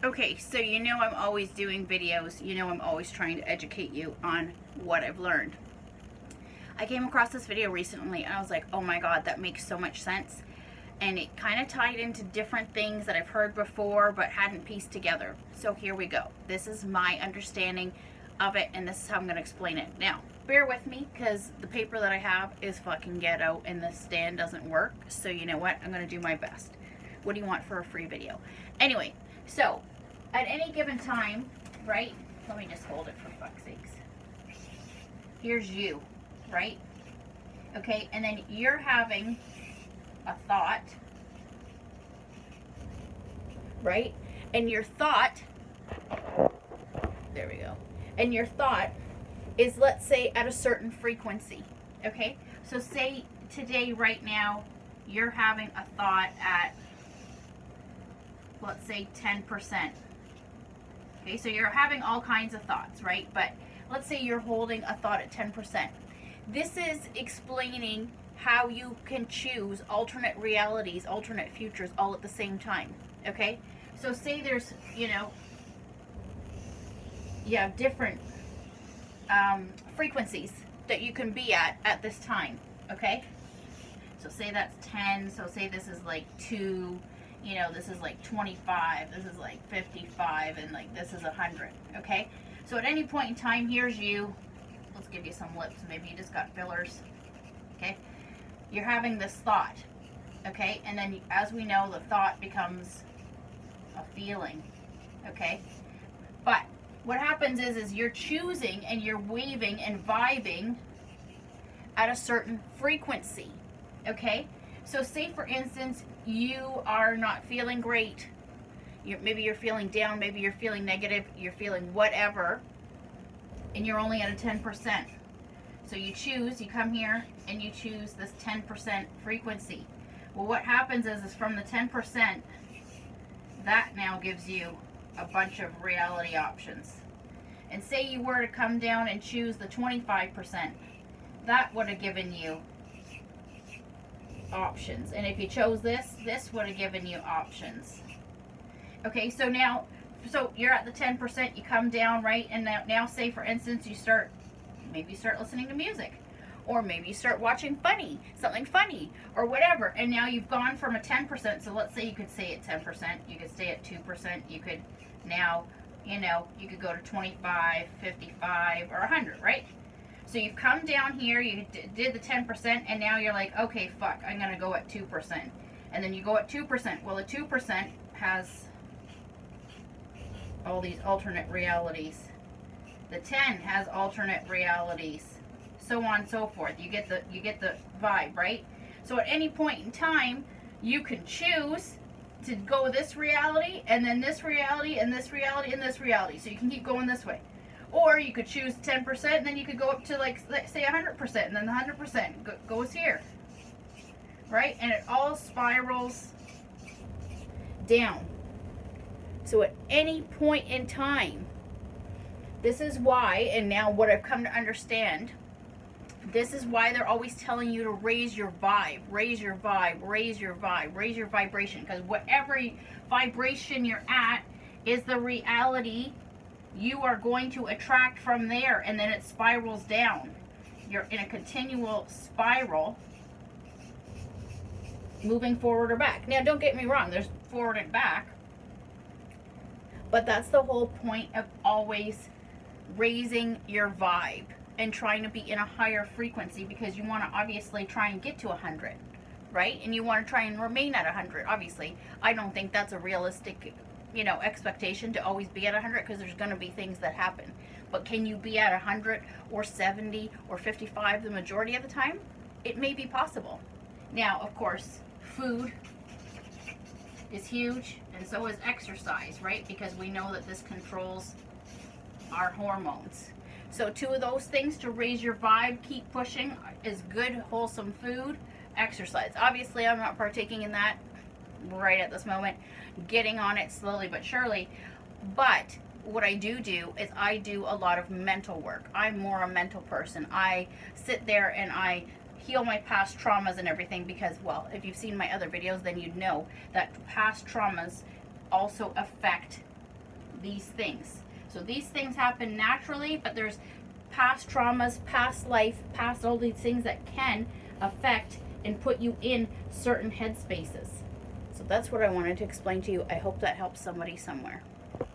Okay, so you know I'm always doing videos. You know I'm always trying to educate you on what I've learned. I came across this video recently and I was like, oh my god, that makes so much sense. And it kind of tied into different things that I've heard before but hadn't pieced together. So here we go. This is my understanding of it, and this is how I'm going to explain it. Now, bear with me because the paper that I have is fucking ghetto and the stand doesn't work. So you know what? I'm going to do my best. What do you want for a free video? Anyway, so at any given time, right? Let me just hold it for fuck's sakes. Here's you, right? Okay, and then you're having a thought, right? And your thought, there we go. And your thought is, let's say, at a certain frequency, okay? So say today, right now, you're having a thought at, let's say, 10%. Okay, so you're having all kinds of thoughts, right? But let's say you're holding a thought at 10%. This is explaining how you can choose alternate realities, alternate futures all at the same time, okay? So say there's, you have different frequencies that you can be at this time, okay? So say that's 10, so say this is like 2, this is like 25, this is like 55, and like this is 100, okay? So at any point in time, here's you. Let's give you some lips. Maybe you just got fillers, okay? You're having this thought, okay? And then as we know, the thought becomes a feeling, okay? But what happens is you're choosing and you're waving and vibing at a certain frequency, okay? So say, for instance, you are not feeling great. Maybe you're feeling down, maybe you're feeling negative, you're feeling whatever, and you're only at a 10%. So you come here and you choose this 10% frequency. Well, what happens is from the 10%, that now gives you a bunch of reality options. And say you were to come down and choose the 25%, that would have given you options. And if you chose this would have given you options. Okay, so now, you're at the 10%, you come down, right? And now say, for instance, maybe you start listening to music, or maybe you start watching something funny, or whatever. And now you've gone from a 10%. So let's say you could stay at 10%, you could stay at 2%, you could now, you could go to 25, 55, or 100, right? So you've come down here, you did the 10%, and now you're like, okay, fuck, I'm going to go at 2%. And then you go at 2%. Well, the 2% has all these alternate realities. The 10 has alternate realities, so on and so forth. You get the vibe, right? So at any point in time, you can choose to go this reality, and then this reality, and this reality, and this reality. So you can keep going this way. Or you could choose 10%, and then you could go up to, like, let's say 100%, and then the 100% goes here, right? And it all spirals down. So at any point in time, this is why, and now what I've come to understand, this is why they're always telling you to raise your vibe, raise your vibe, raise your vibe, raise your vibration. Because whatever vibration you're at is the reality you are going to attract from there, and then it spirals down. You're in a continual spiral, moving forward or back. Now, don't get me wrong, there's forward and back, but that's the whole point of always raising your vibe and trying to be in a higher frequency, because you want to obviously try and get to 100, right? And you want to try and remain at 100. Obviously, I don't think that's a realistic, expectation to always be at 100, because there's going to be things that happen. But can you be at 100 or 70 or 55 the majority of the time? It may be possible. Now, of course, food is huge, and so is exercise, right? Because we know that this controls our hormones. So 2 of those things to raise your vibe, keep pushing, is good, wholesome food, exercise. Obviously, I'm not partaking in that right at this moment, getting on it slowly but surely. But what I do is I do a lot of mental work. I'm more a mental person. I sit there and I heal my past traumas and everything, because, well, if you've seen my other videos, then you'd know that past traumas also affect these things. So these things happen naturally, but there's past traumas, past life, past all these things that can affect and put you in certain headspaces. So that's what I wanted to explain to you. I hope that helps somebody somewhere.